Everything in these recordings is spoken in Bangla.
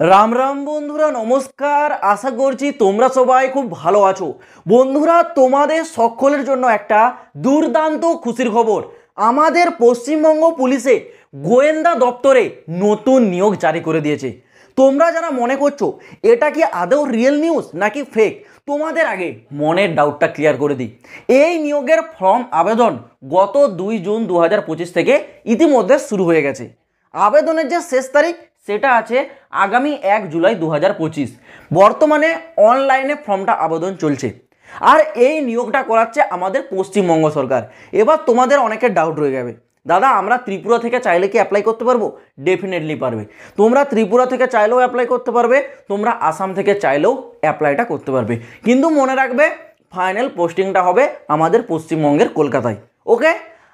রাম রাম বন্ধুরা, নমস্কার। আশা করছি তোমরা সবাই খুব ভালো আছো। বন্ধুরা, তোমাদের সকলের জন্য একটা দুর্দান্ত খুশির খবর। আমাদের পশ্চিমবঙ্গ পুলিশে গোয়েন্দা দপ্তরে নতুন নিয়োগ জারি করে দিয়েছে। তোমরা যারা মনে করছো এটা কি আদৌ রিয়েল নিউজ নাকি ফেক, তোমাদের আগে মনের ডাউটটা ক্লিয়ার করে দিই। এই নিয়োগের ফর্ম আবেদন গত 2 জুন 2025 থেকে ইতিমধ্যে শুরু হয়ে গেছে। আবেদনের যে শেষ তারিখ সেটা আছে আগামী 1 জুলাই 2025। বর্তমানে অনলাইনে ফর্মটা আবেদন চলছে। আর এই নিয়োগটা করাচ্ছে আমাদের পশ্চিমবঙ্গ সরকার। এবার তোমাদের অনেকের ডাউট রয়ে যাবে, দাদা আমরা ত্রিপুরা থেকে চাইলে কি অ্যাপ্লাই করতে পারবো? ডেফিনেটলি পারবে। তোমরা ত্রিপুরা থেকে চাইলেও অ্যাপ্লাই করতে পারবে, তোমরা আসাম থেকে চাইলেও অ্যাপ্লাইটা করতে পারবে। কিন্তু মনে রাখবে ফাইনাল পোস্টিংটা হবে আমাদের পশ্চিমবঙ্গের কলকাতায়। ওকে।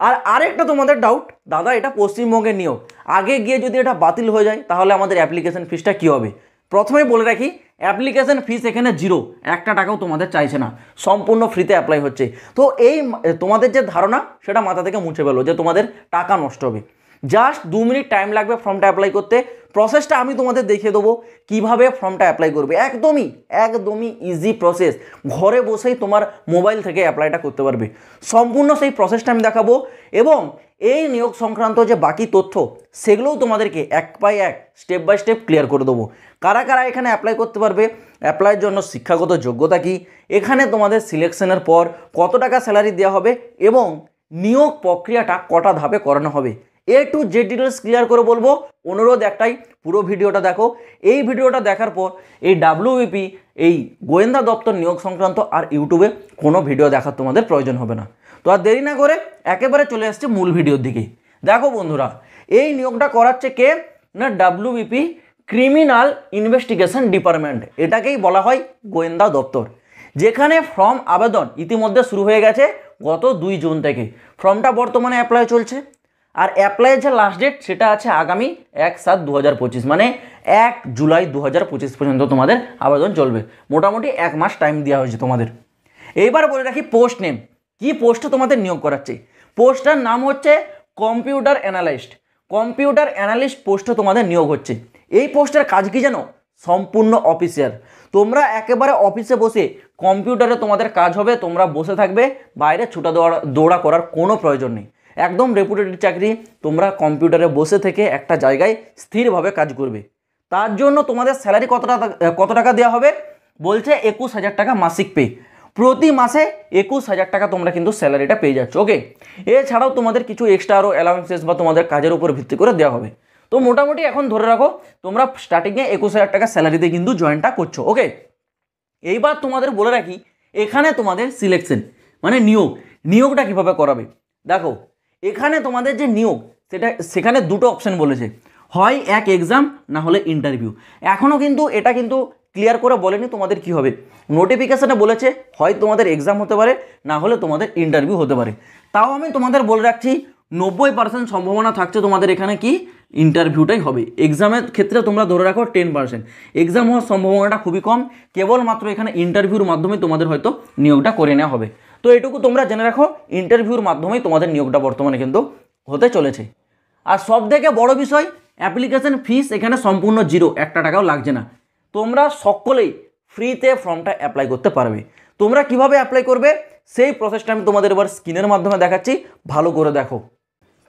আর আরেকটা তোমাদের ডাউট, দাদা এটা পশ্চিমবঙ্গের নিয়োগ, আগে গিয়ে যদি এটা বাতিল হয়ে যায় তাহলে আমাদের অ্যাপ্লিকেশন ফিসটা কী হবে? প্রথমেই বলে রাখি, অ্যাপ্লিকেশন ফিস এখানে 0, 1 টাকাও তোমাদের চাইছে না, সম্পূর্ণ ফ্রিতে অ্যাপ্লাই হচ্ছে। তো এই তোমাদের যে ধারণা সেটা মাথা থেকে মুছে ফেলো যে তোমাদের টাকা নষ্ট হবে। জাস্ট 2 মিনিট টাইম লাগবে ফর্মটা অ্যাপ্লাই করতে। প্রসেসটা আমি তোমাদের দেখিয়ে দেবো কীভাবে ফর্মটা অ্যাপ্লাই করবে। একদমই ইজি প্রসেস, ঘরে বসেই তোমার মোবাইল থেকে অ্যাপ্লাইটা করতে পারবে। সম্পূর্ণ সেই প্রসেসটা আমি দেখাবো এবং এই নিয়োগ সংক্রান্ত যে বাকি তথ্য সেগুলোও তোমাদেরকে এক বাই এক স্টেপ বাই স্টেপ ক্লিয়ার করে দেবো। কারা কারা এখানে অ্যাপ্লাই করতে পারবে, অ্যাপ্লাইয়ের জন্য শিক্ষাগত যোগ্যতা কী, এখানে তোমাদের সিলেকশনের পর কত টাকা স্যালারি দেওয়া হবে এবং নিয়োগ প্রক্রিয়াটা কটা ধাপে করানো হবে, A to Z details clear করে বলবো। অনুরোধ একটাই, পুরো ভিডিওটা দেখো। এই ভিডিওটা দেখার পর এই WBP এই গোয়েন্দা দপ্তর নিয়োগ সংক্রান্ত আর ইউটিউবে কোনো ভিডিও দেখার তোমাদের প্রয়োজন হবে না। তো আর দেরি না করে একেবারে চলে আসছে মূল ভিডিওর দিকে। দেখো বন্ধুরা, এই নিয়োগটা করাচ্ছে কে না WBP ক্রিমিনাল ইনভেস্টিগেশন ডিপার্টমেন্ট, এটাকেই বলা হয় গোয়েন্দা দপ্তর। যেখানে ফর্ম আবেদন ইতিমধ্যে শুরু হয়ে গেছে গত 2 জুন থেকে। ফর্মটা বর্তমানে অ্যাপ্লাই চলছে আর অ্যাপ্লাইয়ের যে লাস্ট ডেট সেটা আছে আগামী 1/7/2025, মানে 1 জুলাই 2025 পর্যন্ত তোমাদের আবেদন চলবে। মোটামুটি 1 মাস টাইম দেওয়া হয়েছে তোমাদের। এইবার বলে রাখি পোস্ট নেম, কি পোস্টে তোমাদের নিয়োগ করাচ্ছে। পোস্টটার নাম হচ্ছে কম্পিউটার অ্যানালিস্ট। কম্পিউটার অ্যানালিস্ট পোস্টে তোমাদের নিয়োগ হচ্ছে। এই পোস্টের কাজ কি জানো? সম্পূর্ণ অফিসিয়াল। তোমরা একেবারে অফিসে বসে কম্পিউটারে তোমাদের কাজ হবে, তোমরা বসে থাকবে, বাইরে ছুটা দৌড়া করার কোনো প্রয়োজন নেই। একদম রেপুটেড চাকরি, তোমরা কম্পিউটারে বসে থেকে একটা জায়গায় স্থিরভাবে কাজ করবে। তার জন্য তোমাদের স্যালারি কত টাকা দেওয়া হবে বলছে 21,000 টাকা মাসিক পে। প্রতি মাসে 21,000 টাকা তোমরা কিন্তু স্যালারিটা পেয়ে যাচ্ছ। ওকে। এছাড়াও তোমাদের কিছু এক্সট্রা আরও অ্যালাউন্সেস বা তোমাদের কাজের উপর ভিত্তি করে দেওয়া হবে। তো মোটামুটি এখন ধরে রাখো তোমরা স্টার্টিংয়ে 21,000 টাকা স্যালারিতে কিন্তু জয়েনটা করছো। ওকে। এইবার তোমাদের বলে রাখি এখানে তোমাদের সিলেকশন মানে নিয়োগটা কিভাবে করাবে। দেখো এখানে তোমাদের যে নিয়োগ সেখানে দুটো অপশন বলেছে, হয় এক এক্সাম না হলে ইন্টারভিউ। এখনও কিন্তু এটা কিন্তু ক্লিয়ার করে বলেনি তোমাদের কি হবে। নোটিফিকেশানে বলেছে হয় তোমাদের এক্সাম হতে পারে না হলে তোমাদের ইন্টারভিউ হতে পারে। তাও আমি তোমাদের বলে রাখছি 90% সম্ভাবনা থাকছে তোমাদের এখানে কি ইন্টারভিউটাই হবে। এক্সামের ক্ষেত্রে তোমরা ধরে রাখো 10%, এক্সাম হওয়ার সম্ভাবনাটা খুবই কম। কেবলমাত্র এখানে ইন্টারভিউর মাধ্যমে তোমাদের হয়তো নিয়োগটা করে নেওয়া হবে। তো এটুকু তোমরা জেনে রাখো, ইন্টারভিউর মাধ্যমেই তোমাদের নিয়োগটা বর্তমানে কিন্তু হতে চলেছে। আর সব থেকে বড় বিষয়, অ্যাপ্লিকেশন ফিস এখানে সম্পূর্ণ 0, 1 টাকাও লাগছে না। তোমরা সকলেই ফ্রিতে ফর্মটা অ্যাপ্লাই করতে পারবে। তোমরা কিভাবে অ্যাপ্লাই করবে সেই প্রসেসটা আমি তোমাদের এবার স্ক্রিনের মাধ্যমে দেখাচ্ছি, ভালো করে দেখো।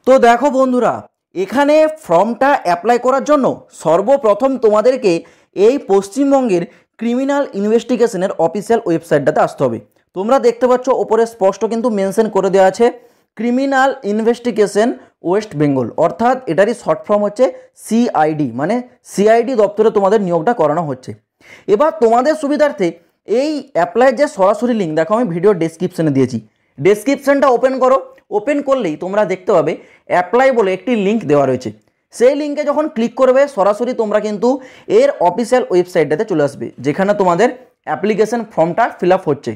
তো দেখো বন্ধুরা, এখানে ফর্মটা অ্যাপ্লাই করার জন্য সর্বপ্রথম তোমাদেরকে এই পশ্চিমবঙ্গের ক্রিমিনাল ইনভেস্টিগেশনের অফিসিয়াল ওয়েবসাইটটাতে আসতে হবে। তোমরা দেখতে পাচ্ছ ওপরে স্পষ্ট কিন্তু মেনশন করে দেওয়া আছে ক্রিমিনাল ইনভেস্টিগেশন ওয়েস্ট বেঙ্গল, অর্থাৎ এটারই শর্ট ফর্ম হচ্ছে CID, মানে CID দপ্তরে তোমাদের নিয়োগটা করানো হচ্ছে। এবার তোমাদের সুবিধার্থে এই অ্যাপ্লাইয়ের যে সরাসরি লিঙ্ক দেখো আমি ভিডিও ডেসক্রিপশনে দিয়েছি, ডেসক্রিপশনটা ওপেন করো। ওপেন করলেই তোমরা দেখতে পাবে অ্যাপ্লাই বলে একটি লিঙ্ক দেওয়া রয়েছে। সেই লিঙ্কে যখন ক্লিক করবে সরাসরি তোমরা কিন্তু এর অফিসিয়াল ওয়েবসাইটটাতে চলে আসবে, যেখানে তোমাদের অ্যাপ্লিকেশন ফর্মটা ফিল আপ হচ্ছে।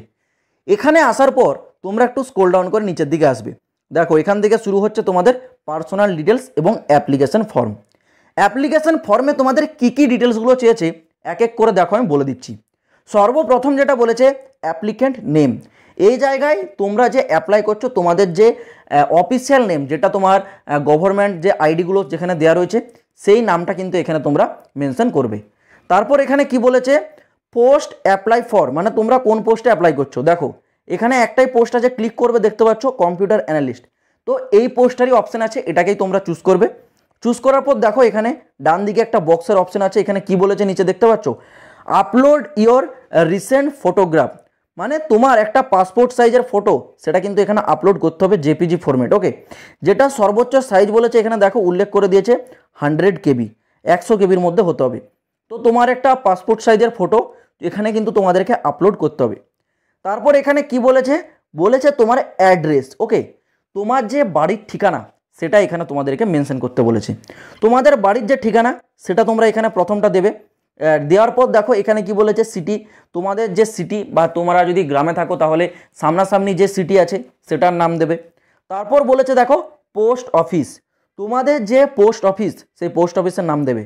এখানে আসার পর তোমরা একটু স্ক্রল ডাউন করে নিচের দিকে আসবে। দেখো এখান থেকে শুরু হচ্ছে তোমাদের পার্সোনাল ডিটেলস এবং অ্যাপ্লিকেশন ফর্ম। অ্যাপ্লিকেশন ফর্মে তোমাদের কী কী ডিটেলসগুলো চেয়েছে এক এক করে দেখো আমি বলে দিচ্ছি। সর্বপ্রথম যেটা বলেছে অ্যাপ্লিক্যান্ট নেম। এই জায়গায় তোমরা যে অ্যাপ্লাই করছো তোমাদের যে অফিসিয়াল নেম, যেটা তোমার গভর্নমেন্ট যে আইডিগুলো যেখানে দেওয়া রয়েছে সেই নামটা কিন্তু এখানে তোমরা মেনশন করবে। তারপর এখানে কি বলেছে, পোস্ট অ্যাপ্লাই ফর, মানে তোমরা কোন পোস্টে অ্যাপ্লাই করছো। দেখো এখানে একটাই পোস্ট আছে, ক্লিক করবে দেখতে পাচ্ছ কম্পিউটার অ্যানালিস্ট। তো এই পোস্টারই অপশান আছে, এটাকেই তোমরা চুজ করবে। চুজ করার পর দেখো এখানে ডান দিকে একটা বক্সের অপশান আছে, এখানে কি বলেছে নিচে দেখতে পাচ্ছ, আপলোড ইওর রিসেন্ট ফটোগ্রাফ, মানে তোমার একটা পাসপোর্ট সাইজের ফটো সেটা কিন্তু এখানে আপলোড করতে হবে জেপিজি ফরম্যাট। ওকে, যেটা সর্বোচ্চ সাইজ বলেছে এখানে দেখো উল্লেখ করে দিয়েছে 100 কেবি, 100 কেবির মধ্যে হতে হবে। তো তোমার একটা পাসপোর্ট সাইজের ফটো এখানে কিন্তু তোমাদেরকে আপলোড করতে হবে। তারপর এখানে কি বলেছে, বলেছে তোমার অ্যাড্রেস। ওকে, তোমার যে বাড়ির ঠিকানা সেটা এখানে তোমাদেরকে মেনশন করতে বলেছে। তোমাদের বাড়ির যে ঠিকানা সেটা তোমরা এখানে প্রথমটা দেবে। দেওয়ার পর দেখো এখানে কি বলেছে, সিটি, তোমাদের যে সিটি বা তোমরা যদি গ্রামে থাকো তাহলে সামনাসামনি যে সিটি আছে সেটার নাম দেবে। তারপর বলেছে দেখো পোস্ট অফিস, তোমাদের যে পোস্ট অফিস সেই পোস্ট অফিসের নাম দেবে।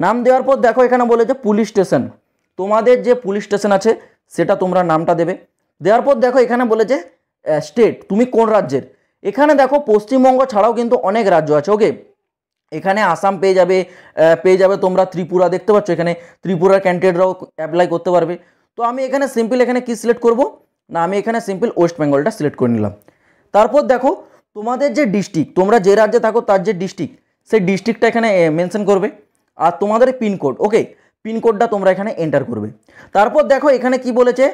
নাম দেওয়ার পর দেখো এখানে বলেছে পুলিশ স্টেশন, তোমাদের যে পুলিশ স্টেশন আছে সেটা তোমরা নামটা দেবে। দেওয়ার পর দেখো এখানে বলেছে স্টেট, তুমি কোন রাজ্যের। এখানে দেখো পশ্চিমবঙ্গ ছাড়াও কিন্তু অনেক রাজ্য আছে। ওকে, এখানে আসাম পেয়ে যাবে তোমরা, ত্রিপুরা দেখতে পাচ্ছ এখানে ত্রিপুরার ক্যান্ডিডেটরাও অ্যাপ্লাই করতে পারবে। তো আমি এখানে সিম্পল এখানে কি সিলেক্ট করব না, আমি এখানে সিম্পল ওয়েস্ট বেঙ্গলটা সিলেক্ট করে নিলাম। তারপর দেখো তোমাদের যে ডিস্ট্রিক্ট, তোমরা যে রাজ্যে থাকো তার যে ডিস্ট্রিক্ট সেই ডিস্ট্রিক্টটা এখানে মেনশন করবে। আর তোমাদের পিনকোড, ওকে, পিনকোডটা তোমরা এখানে এন্টার করবে। তারপর দেখো এখানে কি বলেছে,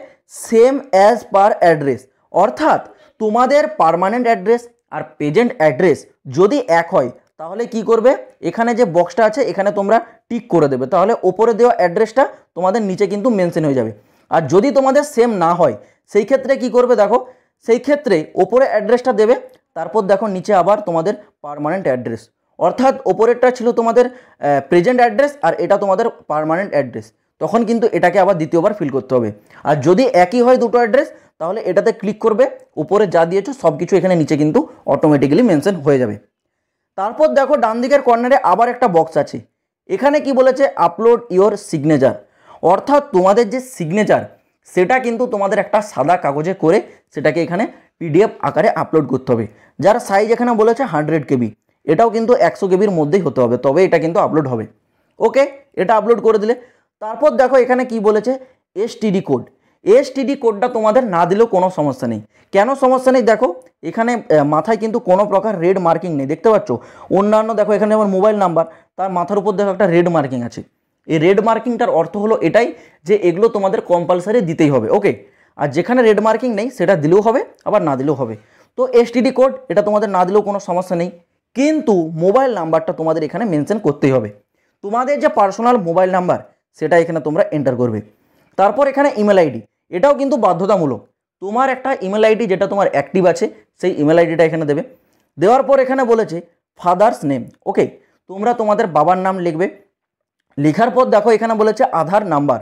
সেম অ্যাজ পার অ্যাড্রেস, অর্থাৎ তোমাদের পার্মানেন্ট অ্যাড্রেস আর প্রেজেন্ট অ্যাড্রেস যদি এক হয় তাহলে কি করবে, এখানে যে বক্সটা আছে এখানে তোমরা টিক করে দেবে, তাহলে ওপরে দেওয়া অ্যাড্রেসটা তোমাদের নিচে কিন্তু মেনশন হয়ে যাবে। আর যদি তোমাদের সেম না হয় সেই ক্ষেত্রে কি করবে, দেখো সেই ক্ষেত্রে ওপরে অ্যাড্রেসটা দেবে, তারপর দেখো নিচে আবার তোমাদের পার্মানেন্ট অ্যাড্রেস, অর্থাৎ ওপরেরটা ছিল তোমাদের প্রেজেন্ট অ্যাড্রেস আর এটা তোমাদের পার্মানেন্ট অ্যাড্রেস, তখন কিন্তু এটাকে আবার দ্বিতীয়বার ফিল করতে হবে। আর যদি একই হয় দুটো অ্যাড্রেস তাহলে এটাতে ক্লিক করবে, উপরে যা দিয়েছো সব কিছু এখানে নিচে কিন্তু অটোমেটিক্যালি মেনশন হয়ে যাবে। তারপর দেখো ডান দিকের কর্নারে আবার একটা বক্স আছে, এখানে কি বলেছে আপলোড ইওর সিগনেচার, অর্থাৎ তোমাদের যে সিগনেচার সেটা কিন্তু তোমাদের একটা সাদা কাগজে করে সেটাকে এখানে পিডিএফ আকারে আপলোড করতে হবে, যার সাইজ এখানে বলেছে 100 কেবি, এটাও কিন্তু 100 কেবির মধ্যেই হতে হবে, তবে এটা কিন্তু আপলোড হবে। ওকে, এটা আপলোড করে দিলে তারপর দেখো এখানে কি বলেছে এসটিডি কোড, এসটিডি কোডটা তোমাদের না দিলেও কোনো সমস্যা নেই। কেন সমস্যা নেই, দেখো এখানে মাথায় কিন্তু কোনো প্রকার রেড মার্কিং নেই, দেখতে পাচ্ছ। অন্যান্য দেখো এখানে আমার মোবাইল নাম্বার, তার মাথার উপর দেখো একটা রেড মার্কিং আছে। এই রেড মার্কিংটার অর্থ হলো এটাই যে এগুলো তোমাদের কম্পালসারি দিতেই হবে। ওকে, আর যেখানে রেড মার্কিং নেই সেটা দিলেও হবে আবার না দিলেও হবে। তো এসটিডি কোড এটা তোমাদের না দিলেও কোনো সমস্যা নেই, কিন্তু মোবাইল নাম্বারটা তোমাদের এখানে মেনশন করতেই হবে। তোমাদের যে পার্সোনাল মোবাইল নাম্বার সেটা এখানে তোমরা এন্টার করবে। তারপর এখানে ইমেল আইডি, এটাও কিন্তু বাধ্যতামূলক, তোমার একটা ইমেল আইডি যেটা তোমার অ্যাক্টিভ আছে সেই ইমেল আইডিটা এখানে দেবে। দেওয়ার পর এখানে বলেছে ফাদার্স নেম, ওকে, তোমরা তোমাদের বাবার নাম লিখবে। লেখার পর দেখো এখানে বলেছে আধার নাম্বার,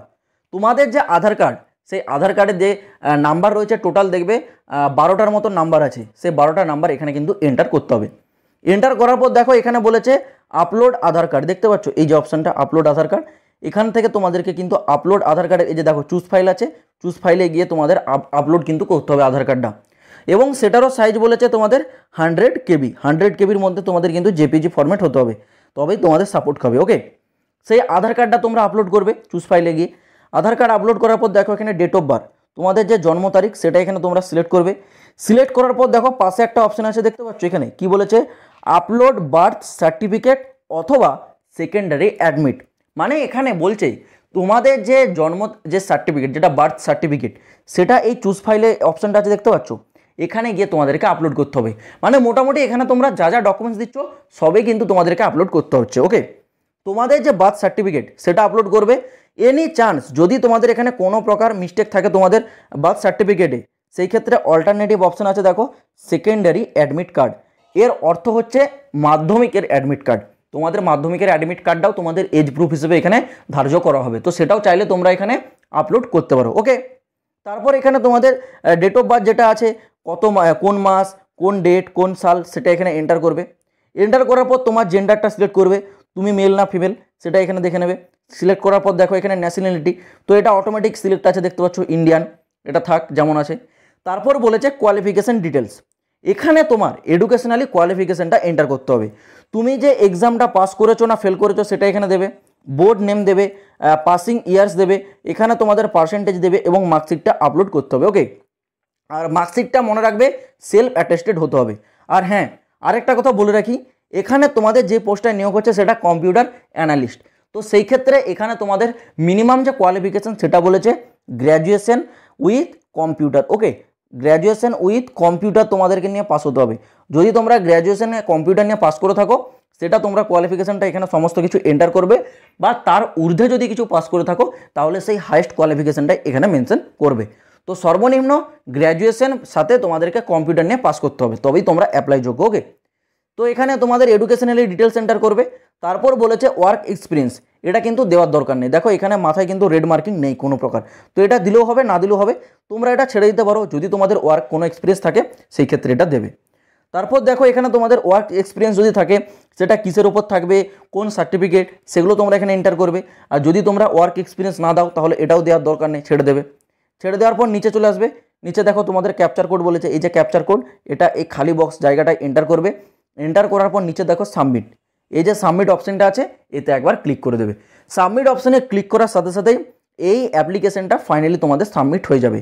তোমাদের যে আধার কার্ড সেই আধার কার্ডের যে নাম্বার রয়েছে টোটাল দেখবে 12টার মতো নাম্বার আছে, সেই 12টা নাম্বার এখানে কিন্তু এন্টার করতে হবে। এন্টার করার পর দেখো এখানে বলেছে আপলোড আধার কার্ড, দেখতে পাচ্ছ এই যে অপশানটা আপলোড আধার কার্ড, এখান থেকে তোমাদেরকে কিন্তু আপলোড আধার কার্ডের এই যে দেখো চুজ ফাইল আছে, চুজ ফাইলে গিয়ে তোমাদের আপলোড কিন্তু করতে হবে আধার কার্ডটা, এবং সেটারও সাইজ বলেছে তোমাদের 100 কেবি, 100 কেবির মধ্যে তোমাদের কিন্তু জেপিজি ফরম্যাট হতে হবে, তবেই তোমাদের সাপোর্ট খাবে। ওকে, সেই আধার কার্ডটা তোমরা আপলোড করবে চুজ ফাইলে গিয়ে। আধার কার্ড আপলোড করার পর দেখো এখানে ডেট অফ বার্থ, তোমাদের যে জন্ম তারিখ সেটা এখানে তোমরা সিলেক্ট করবে। সিলেক্ট করার পর দেখো পাশে একটা অপশান আছে, দেখতে পাচ্ছ এখানে কি বলেছে আপলোড বার্থ সার্টিফিকেট অথবা সেকেন্ডারি অ্যাডমিট, মানে এখানে বলছে তোমাদের যে জন্ম যে সার্টিফিকেট যেটা বার্থ সার্টিফিকেট সেটা এই চুজ ফাইলে অপশানটা আছে দেখতে পাচ্ছ, এখানে গিয়ে তোমাদেরকে আপলোড করতে হবে। মানে মোটামুটি এখানে তোমরা যা যা ডকুমেন্টস দিচ্ছ সবই কিন্তু তোমাদেরকে আপলোড করতে হচ্ছে। ওকে, তোমাদের যে বার্থ সার্টিফিকেট সেটা আপলোড করবে। এনি চান্স যদি তোমাদের এখানে কোনো প্রকার মিস্টেক থাকে তোমাদের বার্থ সার্টিফিকেটে, সেই ক্ষেত্রে অল্টারনেটিভ অপশান আছে দেখো সেকেন্ডারি অ্যাডমিট কার্ড, এর অর্থ হচ্ছে মাধ্যমিকের অ্যাডমিট কার্ড, তোমাদের মাধ্যমিকের অ্যাডমিট কার্ডটাও তোমাদের এজ প্রুফ হিসেবে এখানে ধার্য করা হবে, তো সেটাও চাইলে তোমরা এখানে আপলোড করতে পারো। ওকে, তারপর এখানে তোমাদের ডেট অফ বার্থ যেটা আছে কোন মাস কোন ডেট কোন সাল সেটা এখানে এন্টার করবে। এন্টার করার পর তোমার জেন্ডারটা সিলেক্ট করবে, তুমি মেল না ফিমেল সেটা এখানে দেখে নেবে। সিলেক্ট করার পর দেখো এখানে ন্যাশনালিটি, তো এটা অটোমেটিক সিলেক্ট আছে দেখতে পাচ্ছ ইন্ডিয়ান, এটা থাক যেমন আছে। তারপর বলেছে কোয়ালিফিকেশান ডিটেলস, এখানে তোমার এডুকেশনালি কোয়ালিফিকেশানটা এন্টার করতে হবে, তুমি যে এক্সামটা পাস করেছো না ফেল করেছো সেটা এখানে দেবে। বোর্ড নেম দেবে, পাসিং ইয়ার্স দেবে, এখানে তোমাদের পার্সেন্টেজ দেবে এবং মার্কশিটটা আপলোড করতে হবে। ওকে, আর মার্কশিটটা মনে রাখবে সেলফ অ্যাটেস্টেড হতে হবে। আর হ্যাঁ, আরেকটা কথা বলে রাখি, এখানে তোমাদের যে পোস্টটায় নিয়োগ হচ্ছে সেটা কম্পিউটার অ্যানালিস্ট। তো সেই ক্ষেত্রে এখানে তোমাদের মিনিমাম যে কোয়ালিফিকেশান সেটা বলেছে graduation with computer. Okay, graduation with computer তোমাদেরকে নিয়ে পাস হতে হবে। যদি তোমরা গ্র্যাজুয়েশনে কম্পিউটার নিয়ে পাস করে থাকো সেটা তোমরা কোয়ালিফিকেশানটা এখানে সমস্ত কিছু এন্টার করবে, বা তার ঊর্ধ্বে যদি কিছু পাস করে থাকো তাহলে সেই হাইয়েস্ট কোয়ালিফিকেশানটা এখানে মেনশন করবে। তো সর্বনিম্ন গ্র্যাজুয়েশন সাথে তোমাদেরকে কম্পিউটার নিয়ে পাস করতে হবে, তবেই তোমরা অ্যাপ্লাই যোগ্য। ওকে, তো এখানে তোমাদের এডুকেশনালি ডিটেলস এন্টার করবে। তারপর বলেছে ওয়ার্ক এক্সপিরিয়েন্স, এটা কিন্তু দেওয়ার দরকার নেই। দেখো এখানে মাথায় কিন্তু রেড মার্কিং নেই কোনো প্রকার, তো এটা দিলেও হবে না দিলেও হবে, তোমরা এটা ছেড়ে দিতে পারো। যদি তোমাদের ওয়ার্ক কোনো এক্সপিরিয়েন্স থাকে সেই ক্ষেত্রে এটা দেবে। তারপর দেখো এখানে তোমাদের ওয়ার্ক এক্সপিরিয়েন্স যদি থাকে সেটা কিসের ওপর থাকবে, কোন সার্টিফিকেট, সেগুলো তোমরা এখানে এন্টার করবে। আর যদি তোমরা ওয়ার্ক এক্সপিরিয়েন্স না দাও তাহলে এটাও দেওয়ার দরকার নেই, ছেড়ে দেবে। ছেড়ে দেওয়ার পর নিচে চলে আসবে। নিচে দেখো তোমাদের ক্যাপচার কোড বলেছে, এই যে ক্যাপচার কোড, এটা এই খালি বক্স জায়গাটায় এন্টার করবে। এন্টার করার পর নিচে দেখো সাবমিট, এই যে সাবমিট অপশানটা আছে এতে একবার ক্লিক করে দেবে। সাবমিট অপশানে ক্লিক করার সাথে সাথেই এই অ্যাপ্লিকেশনটা ফাইনালি তোমাদের সাবমিট হয়ে যাবে।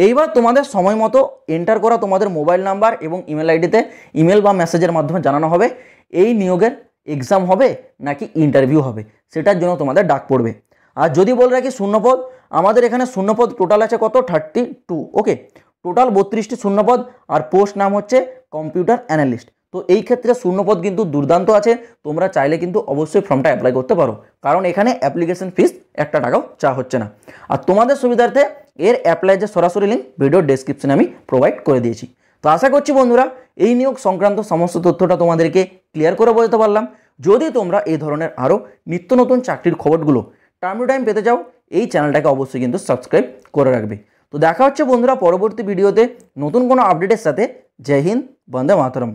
এইবার তোমাদের সময় মতো এন্টার করা তোমাদের মোবাইল নাম্বার এবং ইমেল আইডিতে ইমেল বা মেসেজের মাধ্যমে জানানো হবে এই নিয়োগের এক্সাম হবে নাকি ইন্টারভিউ হবে, সেটার জন্য তোমাদের ডাক পড়বে। আর যদি বলে রাখি শূন্যপদ, আমাদের এখানে শূন্যপদ টোটাল আছে কত, 32। ওকে, টোটাল 32টি শূন্যপদ, আর পোস্ট নাম হচ্ছে কম্পিউটার অ্যানালিস্ট। তো এই ক্ষেত্রে শূন্যপদ কিন্তু দুর্দান্ত আছে, তোমরা চাইলে কিন্তু অবশ্যই ফর্মটা অ্যাপ্লাই করতে পারো, কারণ এখানে অ্যাপ্লিকেশন ফিস 1 টাকাও চা হচ্ছে না। আর তোমাদের সুবিধার্থে এর অ্যাপ্লাই যে সরাসরি লিঙ্ক ভিডিও ডেসক্রিপশনে আমি প্রোভাইড করে দিয়েছি। তো আশা করছি বন্ধুরা এই নিয়োগ সংক্রান্ত সমস্ত তথ্যটা তোমাদেরকে ক্লিয়ার করে বলতে পারলাম। যদি তোমরা এই ধরনের আরও নিত্য নতুন চাকরির খবরগুলো টাইম টু টাইম পেতে চাও এই চ্যানেলটাকে অবশ্যই কিন্তু সাবস্ক্রাইব করে রাখবে। তো দেখা হচ্ছে বন্ধুরা পরবর্তী ভিডিওতে নতুন কোনো আপডেটের সাথে। জয় হিন্দ, বন্দে মাতরম।